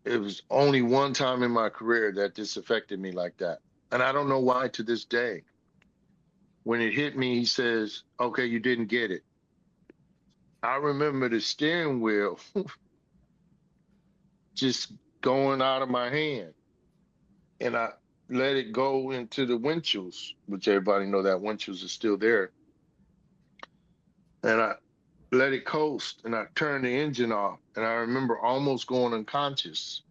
it was only one time in my career that this affected me like that. And I don't know why to this day. When it hit me, he says, okay, you didn't get it. I remember the steering wheel just going out of my hand. And I let it go into the windshields, which everybody know that windshields are still there. And I let it coast and I turned the engine off. And I remember almost going unconscious.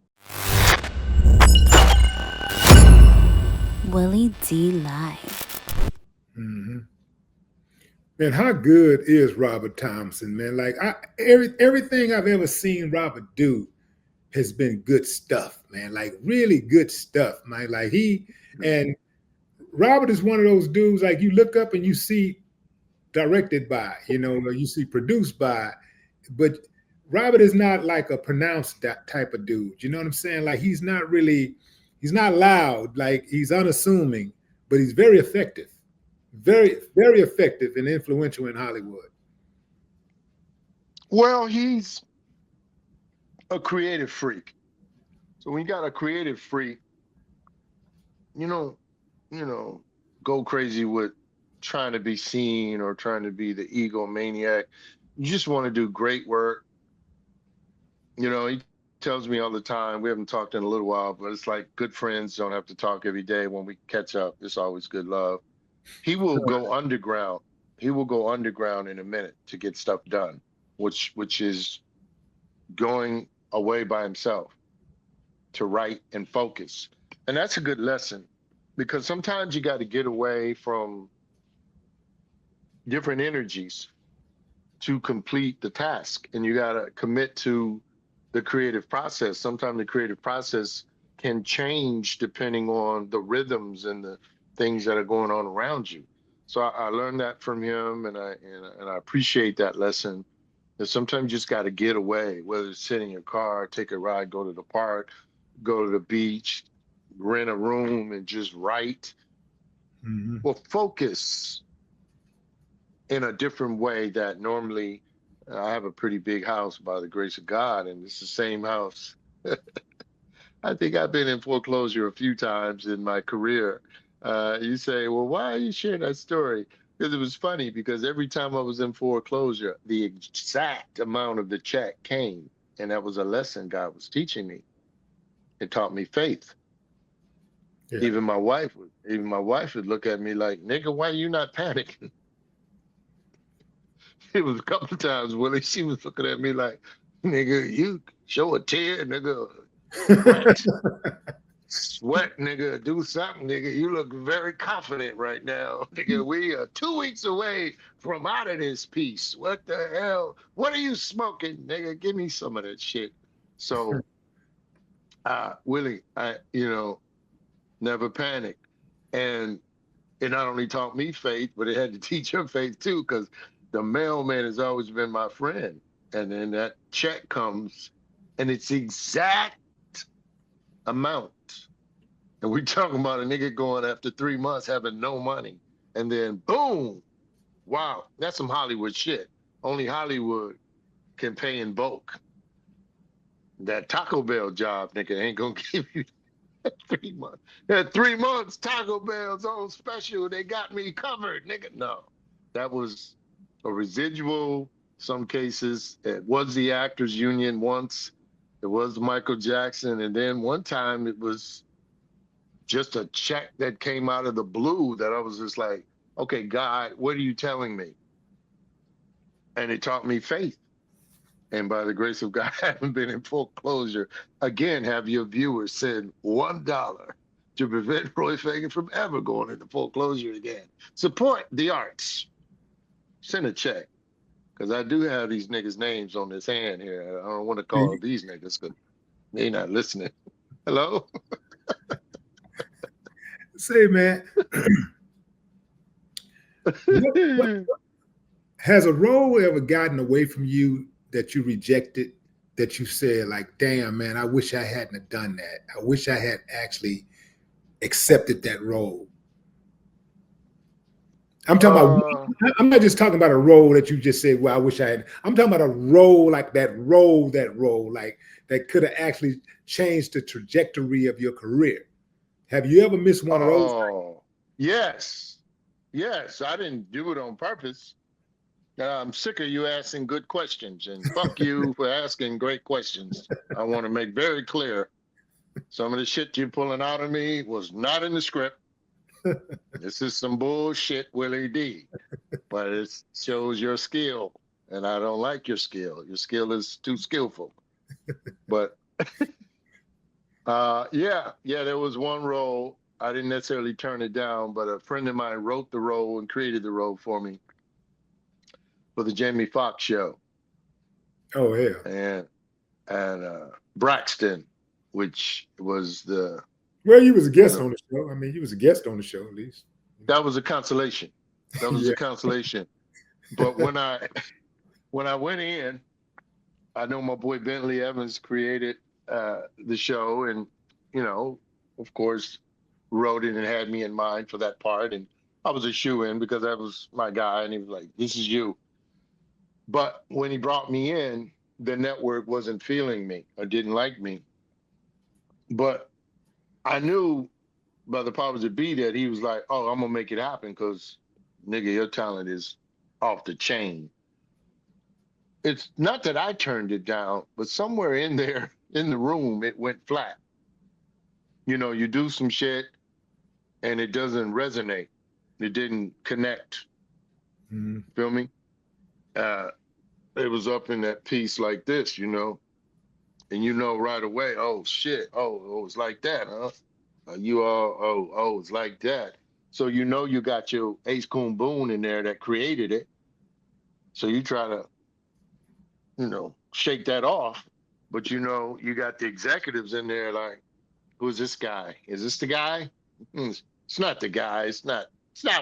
Willie D. Live. Mm-hmm. Man, how good is Robert Thompson, man? Like everything I've ever seen Robert do has been good stuff, man. Like really good stuff, man. Like and Robert is one of those dudes like you look up and you see directed by, or you see produced by, but Robert is not like a pronounced that type of dude. You know what I'm saying? Like he's not loud, like he's unassuming, but he's very effective. Very, very effective and influential in Hollywood. Well, he's a creative freak. So when you got a creative freak, you don't, you know, go crazy with trying to be seen or trying to be the egomaniac. You just want to do great work. He tells me all the time, we haven't talked in a little while, but it's like good friends don't have to talk every day. When we catch up, it's always good love. He will go underground. He will go underground in a minute to get stuff done, which is going away by himself to write and focus. And that's a good lesson because sometimes you got to get away from different energies to complete the task and you got to commit to the creative process. Sometimes the creative process can change depending on the rhythms and the things that are going on around you. So I learned that from him, and I appreciate that lesson. That sometimes you just got to get away, whether it's sit in your car, take a ride, go to the park, go to the beach, rent a room, and just write. Mm-hmm. Well, focus in a different way that normally I have a pretty big house by the grace of God, and it's the same house. I think I've been in foreclosure a few times in my career. You say, well, why are you sharing that story? Because it was funny because every time I was in foreclosure, the exact amount of the check came. And that was a lesson God was teaching me. It taught me faith. Yeah. Even my wife would look at me like, nigga, why you not panicking? It was a couple of times, Willie, she was looking at me like, nigga, you show a tear, nigga, fret, sweat, nigga, do something, nigga. You look very confident right now. Nigga, we are 2 weeks away from out of this piece. What the hell? What are you smoking, nigga? Give me some of that shit. So, Willie, never panic. And it not only taught me faith, but it had to teach her faith too, because the mailman has always been my friend. And then that check comes and it's the exact amount. And we talking about a nigga going after 3 months having no money. And then boom, wow, that's some Hollywood shit. Only Hollywood can pay in bulk. That Taco Bell job, nigga, ain't gonna give you 3 months. That 3 months, Taco Bell's on special. They got me covered, nigga. No, that was a residual. Some cases, it was the Actors Union once. It was Michael Jackson, and then one time it was just a check that came out of the blue that I was just like, okay, God, what are you telling me? And it taught me faith. And by the grace of God, I haven't been in foreclosure. Again, have your viewers send $1 to prevent Roy Fegan from ever going into foreclosure again. Support the arts. Send a check. Because I do have these niggas' names on this hand here. I don't want to call these niggas because they not listening. Hello? Say, man, what has a role ever gotten away from you that you rejected? That you said, like, damn, man, I wish I hadn't have done that. I wish I had actually accepted that role. I'm talking Uh, about. I'm not just talking about a role that you just said. Well, I wish I had. I'm talking about a role like that role, like that could have actually changed the trajectory of your career. Have you ever missed one of those? oh, yes. Yes, I didn't do it on purpose. I'm sick of you asking good questions, and fuck you for asking great questions. I want to make very clear some of the shit you're pulling out of me was not in the script. This is some bullshit, Willie D. But it shows your skill, and I don't like your skill. Your skill is too skillful. But yeah, there was one role I didn't necessarily turn it down, but a friend of mine wrote the role and created the role for me for the Jamie Foxx show, Oh hell. and Braxton, which was the Well, you was a you guest know on the show. I mean, you was a guest on the show at least. that was a consolation. That was Yeah. a consolation. But when I went in, I know my boy Bentley Evans created the show, and of course, wrote it and had me in mind for that part. And I was a shoe in because that was my guy, and he was like, "This is you." But when he brought me in, the network wasn't feeling me or didn't like me. But I knew by the powers that be that he was like, "Oh, I'm gonna make it happen because, nigga, your talent is off the chain." It's not that I turned it down, but somewhere in there in the room, it went flat. You do some shit and it doesn't resonate. It didn't connect. Mhm. Feel me? Uh, it was up in that piece like this, and right away, oh shit, oh, it's like that, huh? You all, it's like that. So you got your Ace Coon Boone in there that created it. So you try to, shake that off, but you got the executives in there like, who's this guy? Is this the guy? It's not the guy. It's not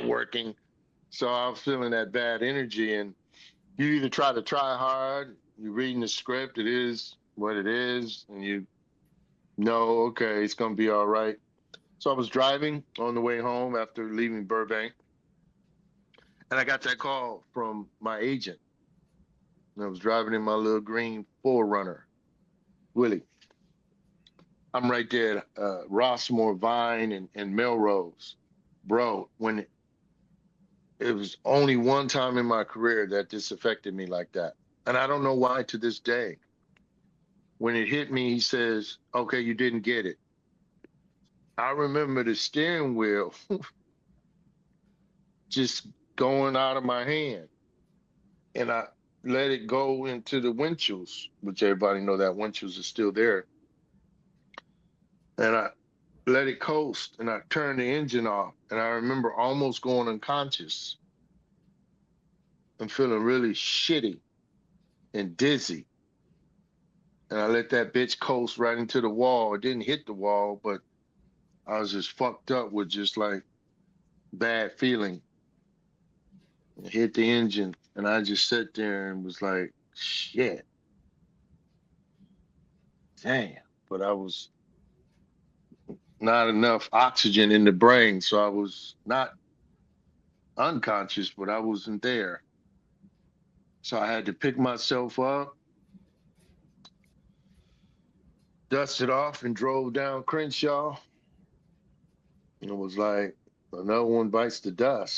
working. So I was feeling that bad energy, and you either try hard, you're reading the script, it is what it is, and you know, okay, it's gonna be all right. So I was driving on the way home after leaving Burbank, and I got that call from my agent. And I was driving in my little green Forerunner, Willie. I'm right there, Rossmore, Vine, and Melrose, bro. When it was only one time in my career that this affected me like that, and I don't know why to this day. When it hit me, he says, "Okay, you didn't get it." I remember the steering wheel just going out of my hand, and I let it go into the windshields, which everybody know that windshields are still there, and I let it coast, and I turned the engine off, and I remember almost going unconscious and feeling really shitty and dizzy. And I let that bitch coast right into the wall. It didn't hit the wall, but I was just fucked up with just like bad feeling. It hit the engine, and I just sat there and was like, shit, damn. But I was not enough oxygen in the brain, so I was not unconscious, but I wasn't there. So I had to pick myself up, dusted off, and drove down Crenshaw. And it was like another one bites the dust.